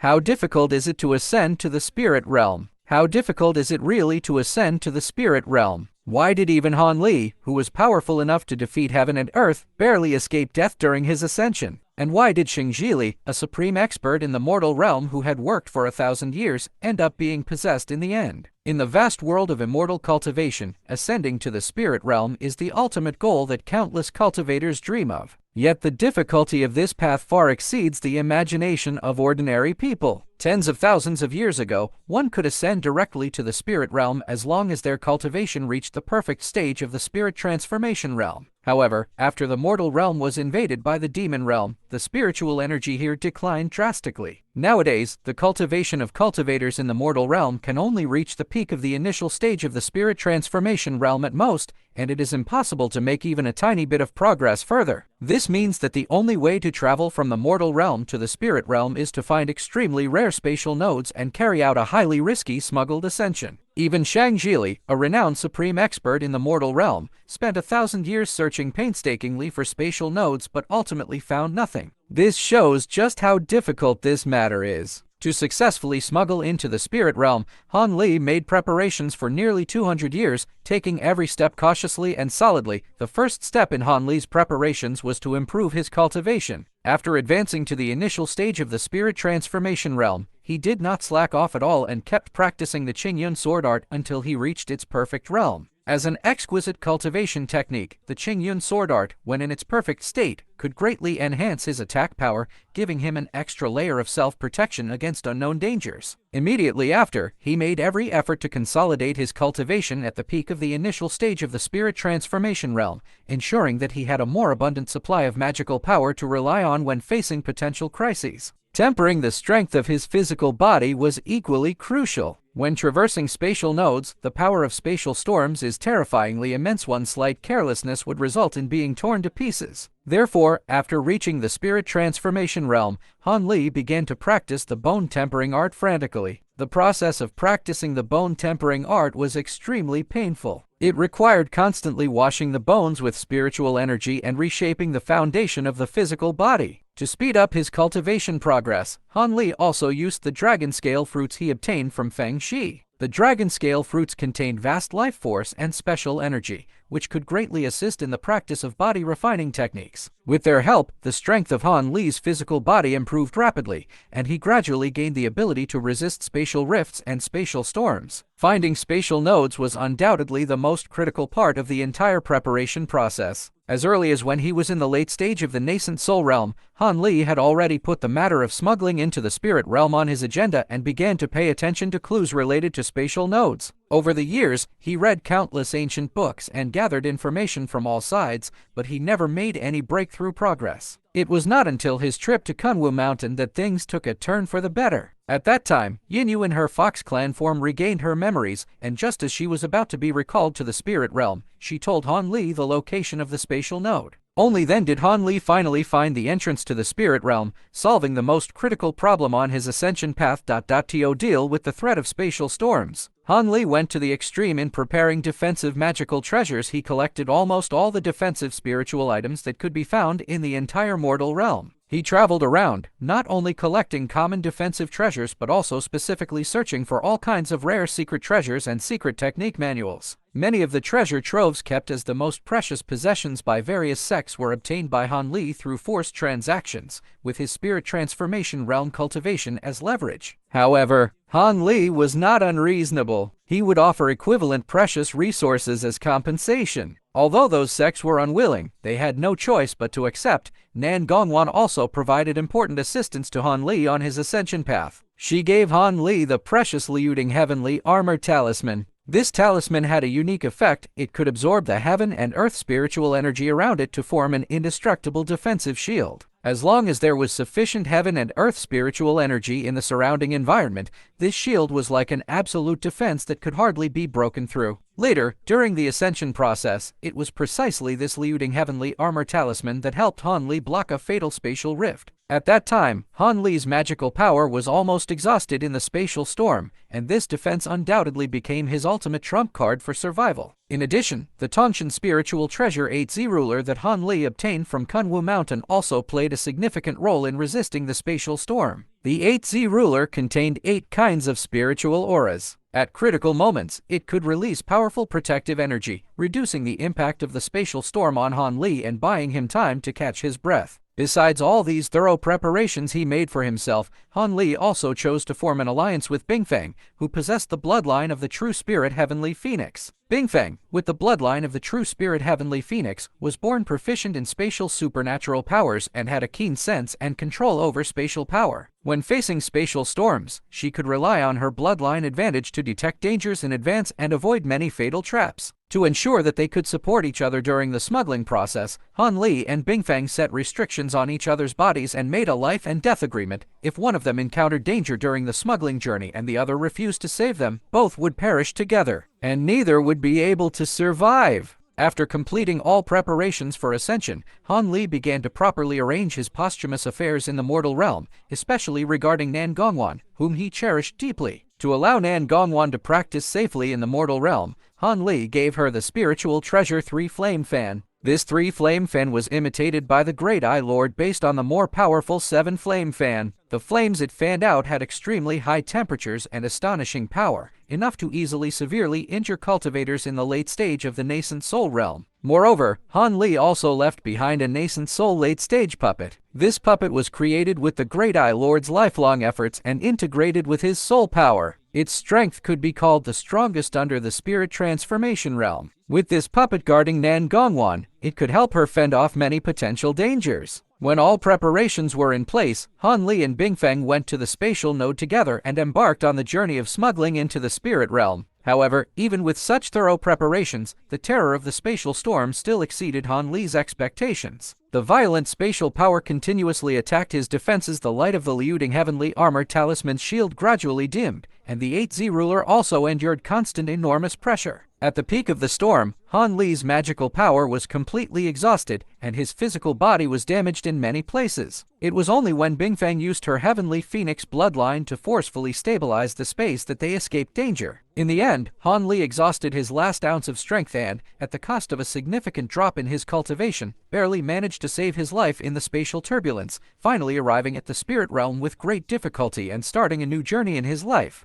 How difficult is it to ascend to the spirit realm? How difficult is it really to ascend to the spirit realm? Why did even Han Li, who was powerful enough to defeat heaven and earth, barely escape death during his ascension? And why did Zhili, a supreme expert in the mortal realm who had worked for 1,000 years, end up being possessed in the end? In the vast world of immortal cultivation, ascending to the spirit realm is the ultimate goal that countless cultivators dream of. Yet the difficulty of this path far exceeds the imagination of ordinary people. Tens of thousands of years ago, one could ascend directly to the spirit realm as long as their cultivation reached the perfect stage of the spirit transformation realm. However, after the mortal realm was invaded by the demon realm, the spiritual energy here declined drastically. Nowadays, the cultivation of cultivators in the mortal realm can only reach the peak of the initial stage of the spirit transformation realm at most, and it is impossible to make even a tiny bit of progress further. This means that the only way to travel from the mortal realm to the spirit realm is to find extremely rare spatial nodes and carry out a highly risky smuggled ascension. Even Xiang, a renowned supreme expert in the mortal realm, spent 1,000 years searching painstakingly for spatial nodes but ultimately found nothing. This shows just how difficult this matter is. To successfully smuggle into the spirit realm, Han Li made preparations for nearly 200 years, taking every step cautiously and solidly. The first step in Han Li's preparations was to improve his cultivation. After advancing to the initial stage of the spirit transformation realm, he did not slack off at all and kept practicing the Qingyun sword art until he reached its perfect realm. As an exquisite cultivation technique, the Qingyun sword art, when in its perfect state, could greatly enhance his attack power, giving him an extra layer of self-protection against unknown dangers. Immediately after, he made every effort to consolidate his cultivation at the peak of the initial stage of the spirit transformation realm, ensuring that he had a more abundant supply of magical power to rely on when facing potential crises. Tempering the strength of his physical body was equally crucial. When traversing spatial nodes, the power of spatial storms is terrifyingly immense. One slight carelessness would result in being torn to pieces. Therefore, after reaching the spirit transformation realm, Han Li began to practice the bone tempering art frantically. The process of practicing the bone tempering art was extremely painful. It required constantly washing the bones with spiritual energy and reshaping the foundation of the physical body. To speed up his cultivation progress, Han Li also used the dragon scale fruits he obtained from Feng Shi. The dragon scale fruits contained vast life force and special energy, which could greatly assist in the practice of body refining techniques. With their help, the strength of Han Li's physical body improved rapidly, and he gradually gained the ability to resist spatial rifts and spatial storms. Finding spatial nodes was undoubtedly the most critical part of the entire preparation process. As early as when he was in the late stage of the nascent soul realm, Han Li had already put the matter of smuggling into the spirit realm on his agenda and began to pay attention to clues related to spatial nodes. Over the years, he read countless ancient books and gathered information from all sides, but he never made any breakthrough progress. It was not until his trip to Kunwu Mountain that things took a turn for the better. At that time, Yinyu in her Fox Clan form regained her memories, and just as she was about to be recalled to the spirit realm, she told Han Li the location of the spatial node. Only then did Han Li finally find the entrance to the spirit realm, solving the most critical problem on his ascension path. To deal with the threat of spatial storms, Han Li went to the extreme in preparing defensive magical treasures. He collected almost all the defensive spiritual items that could be found in the entire mortal realm. He traveled around, not only collecting common defensive treasures but also specifically searching for all kinds of rare secret treasures and secret technique manuals. Many of the treasure troves kept as the most precious possessions by various sects were obtained by Han Li through forced transactions, with his spirit transformation realm cultivation as leverage. However, Han Li was not unreasonable. He would offer equivalent precious resources as compensation. Although those sects were unwilling, they had no choice but to accept. Nan Gongwan also provided important assistance to Han Li on his ascension path. She gave Han Li the precious Liuding Heavenly Armor Talisman. This talisman had a unique effect. It could absorb the heaven and earth spiritual energy around it to form an indestructible defensive shield. As long as there was sufficient heaven and earth spiritual energy in the surrounding environment, this shield was like an absolute defense that could hardly be broken through. Later, during the ascension process, it was precisely this Liuding Heavenly Armor Talisman that helped Han Li block a fatal spatial rift. At that time, Han Li's magical power was almost exhausted in the spatial storm, and this defense undoubtedly became his ultimate trump card for survival. In addition, the Tongshan spiritual treasure 8Z ruler that Han Li obtained from Kunwu Mountain also played a significant role in resisting the spatial storm. The 8Z ruler contained 8 kinds of spiritual auras. At critical moments, it could release powerful protective energy, reducing the impact of the spatial storm on Han Li and buying him time to catch his breath. Besides all these thorough preparations he made for himself, Han Li also chose to form an alliance with Bingfeng, who possessed the bloodline of the true spirit Heavenly Phoenix. Bingfeng, with the bloodline of the true spirit Heavenly Phoenix, was born proficient in spatial supernatural powers and had a keen sense and control over spatial power. When facing spatial storms, she could rely on her bloodline advantage to detect dangers in advance and avoid many fatal traps. To ensure that they could support each other during the smuggling process, Han Li and Bingfeng set restrictions on each other's bodies and made a life and death agreement. If one of them encountered danger during the smuggling journey and the other refused to save them, both would perish together, and neither would be able to survive. After completing all preparations for Ascension, Han Li began to properly arrange his posthumous affairs in the mortal realm, especially regarding Nan Gongwan, whom he cherished deeply. To allow Nan Gongwan to practice safely in the mortal realm, Han Li gave her the spiritual treasure 3 Flame Fan. This 3 Flame Fan was imitated by the Great Eye Lord based on the more powerful 7 Flame Fan. The flames it fanned out had extremely high temperatures and astonishing power, enough to easily severely injure cultivators in the late stage of the nascent soul realm. Moreover, Han Li also left behind a nascent soul late-stage puppet. This puppet was created with the Great Eye Lord's lifelong efforts and integrated with his soul power. Its strength could be called the strongest under the spirit transformation realm. With this puppet guarding Nan Gongwan, it could help her fend off many potential dangers. When all preparations were in place, Han Li and Bingfeng went to the spatial node together and embarked on the journey of smuggling into the spirit realm. However, even with such thorough preparations, the terror of the spatial storm still exceeded Han Li's expectations. The violent spatial power continuously attacked his defenses. The light of the Liuding Heavenly Armor Talisman's shield gradually dimmed, and the 8Z ruler also endured constant enormous pressure. At the peak of the storm, Han Li's magical power was completely exhausted, and his physical body was damaged in many places. It was only when Bingfeng used her Heavenly Phoenix bloodline to forcefully stabilize the space that they escaped danger. In the end, Han Li exhausted his last ounce of strength and, at the cost of a significant drop in his cultivation, barely managed to save his life in the spatial turbulence, finally arriving at the spirit realm with great difficulty and starting a new journey in his life.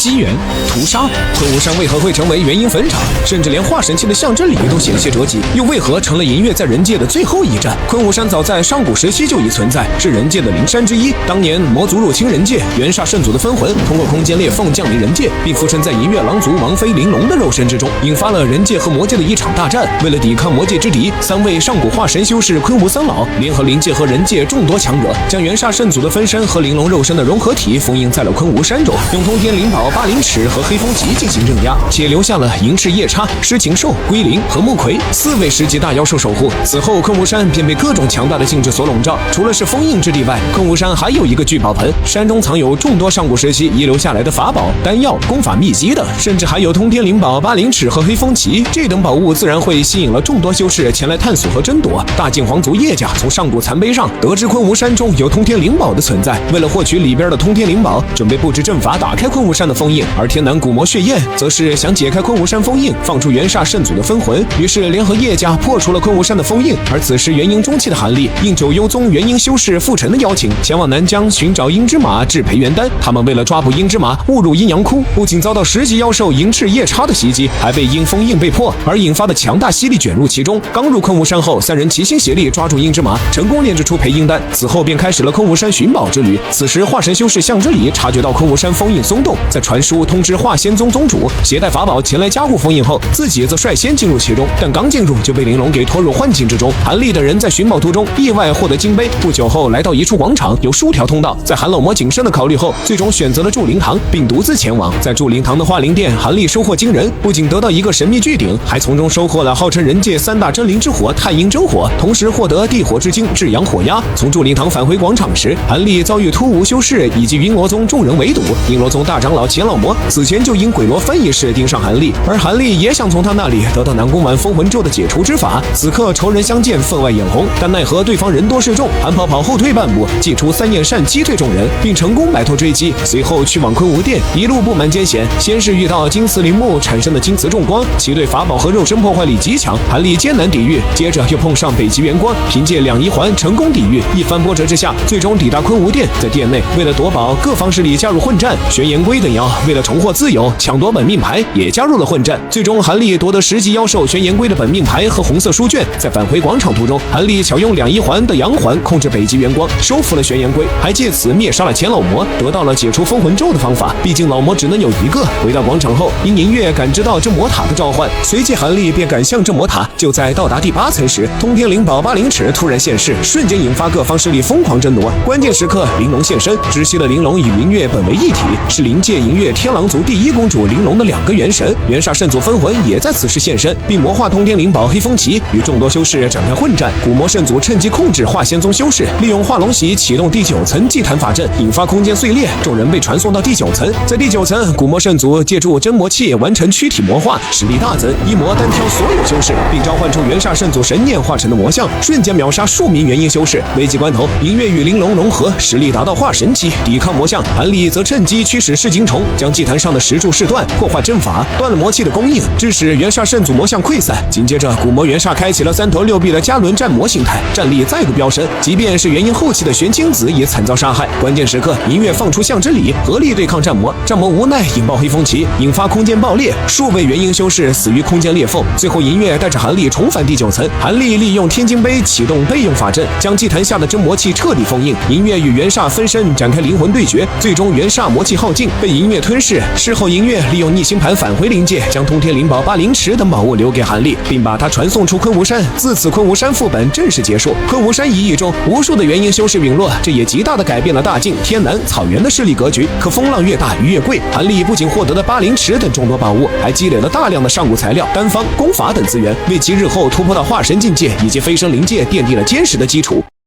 机缘、屠杀，昆吾山为何会成为元婴坟场？甚至连化神期的象征礼都险些折戟，又为何成了银月在人界的最后一站？昆吾山早在上古时期就已存在，是人界的灵山之一。当年魔族入侵人界，元煞圣祖的分魂通过空间裂缝降临人界，并附身在银月狼族王妃玲珑的肉身之中，引发了人界和魔界的一场大战。为了抵抗魔界之敌，3位上古化神修士昆吾三老联合灵界和人界众多强者，将元煞圣祖的分身和玲珑肉身的融合体封印在了昆吾山中，用通天灵宝巴灵尺和黑风旗进行镇压，且留下了银翅夜叉、狮禽兽、龟灵和木魁4位10级大妖兽守护。此后，昆吾山便被各种强大的禁制所笼罩。除了是封印之地外，昆吾山还有一个聚宝盆，山中藏有众多上古时期遗留下来的法宝、丹药、功法秘籍等，甚至还有通天灵宝、巴灵尺和黑风旗。这等宝物自然会吸引了众多修士前来探索和争夺。大晋皇族叶家从上古残碑上得知昆吾山中有通天灵宝的存在，为了获取里边的通天灵宝，准备布置阵法打开昆吾山的封印。而天南古魔血焰则是想解开昆吾山封印，放出元煞圣祖的分魂，于是联合叶家破除了昆吾山的封印。而此时元婴中期的韩立应九幽宗元婴修士傅晨的邀请，前往南疆寻找鹰之马制培元丹。他们为了抓捕鹰之马，误入阴阳窟，不仅遭到10级妖兽银翅夜叉的袭击，还被因封印被迫而引发的强大吸力卷入其中。刚入昆吾山后，3人齐心协力抓住鹰之马，成功炼制出培鹰丹。此后便开始了昆吾山寻宝之旅。此时化神修士向之礼察觉到昆吾山封印松动，在传书通知化仙宗宗主，携带法宝前来加护封印后，自己则率先进入其中，但刚进入就被玲珑给拖入幻境之中。韩立等人在寻宝途中意外获得金杯，不久后来到一处广场，有数条通道。在韩老魔谨慎的考虑后，最终选择了祝灵堂，并独自前往。在祝灵堂的化灵殿，韩立收获惊人，不仅得到一个神秘巨鼎，还从中收获了号称人界3大真灵之火太阴真火，同时获得地火之精至阳火压。从祝灵堂返回广场时，韩立遭遇突兀修士以及云罗宗众人围堵。阴罗宗大长老钱老魔此前就因鬼罗分一事盯上韩立，而韩立也想从他那里得到南宫丸封魂咒的解除之法。此刻仇人相见，分外眼红，但奈何对方人多势众，韩跑跑后退半步，祭出3焰扇击退众人，并成功摆脱追击。随后去往昆吾殿，一路布满艰险，先是遇到金瓷陵墓产生的金瓷重光，其对法宝和肉身破坏力极强，韩立艰难抵御。接着又碰上北极元光，凭借2仪环成功抵御，一番波折之下，最终抵达昆吾殿。在殿内，为了夺宝，各方势力加入混战，玄岩龟等妖为了重获自由，抢夺本命牌也加入了混战。最终韩立夺得10级妖兽玄岩龟的本命牌和红色书卷。在返回广场途中，韩立巧用2仪环的阳环控制北极元光，收服了玄岩龟，还借此灭杀了钱老魔，得到了解除封魂咒的方法。毕竟老魔只能有一个。回到广场后，因银月感知到这魔塔的召唤，随即韩立便赶向这魔塔。就在到达第8层时，通天灵宝巴灵尺突然现世，瞬间引发各方势力疯狂争夺。关键时刻，玲珑现身，知悉了玲珑与银月本为一体，是灵界银月天狼族第1公主玲珑的2个元神。元煞圣祖分魂也在此时现身，并魔化通天灵宝黑风旗，与众多修士展开混战。古魔圣祖趁机控制化仙宗修士，利用化龙玺启动第9层祭坛法阵，引发空间碎裂，众人被传送到第9层。在第9层，古魔圣祖借助真魔器完成躯体魔化，实力大增，一魔单挑所有修士，并召唤出元煞圣祖神念化成的魔像，瞬间秒杀数名元婴修士。危急关头，银月与玲珑融合，实力达到化神期，抵抗魔像。韩立则趁机驱使噬金虫，将祭坛上的石柱噬断，破坏阵法，断了魔气的供应，致使元煞圣祖魔像溃散。紧接着，古魔元煞开启了3头6臂的加伦战魔形态，战力再度飙升，即便是元婴后期的玄清子也惨遭杀害。关键时刻，银月放出象之礼，合力对抗战魔。战魔无奈引爆黑风旗，引发空间爆裂，数位元婴修士死于空间裂缝。最后，银月带着韩立重返第9层，韩立利用天津杯启动备用法阵，将祭坛下的真魔气彻底封印。银月与元煞分身展开灵魂对决，最终元煞魔气耗尽，被银月吞噬。事后，银月利用逆星盘返回灵界，将通天灵宝、巴灵尺等宝物留给韩立，并把它传送出昆吾山。自此，昆吾山副本正式结束。昆吾山一役中，无数的元婴修士陨落，这也极大的改变了大晋、天南、草原的势力格局。可风浪越大，鱼越贵，韩立不仅获得了巴灵尺等众多宝物，还积累了大量的上古材料、丹方、功法等资源，为其日后突破到化神境界以及飞升灵界奠定了坚实的基础。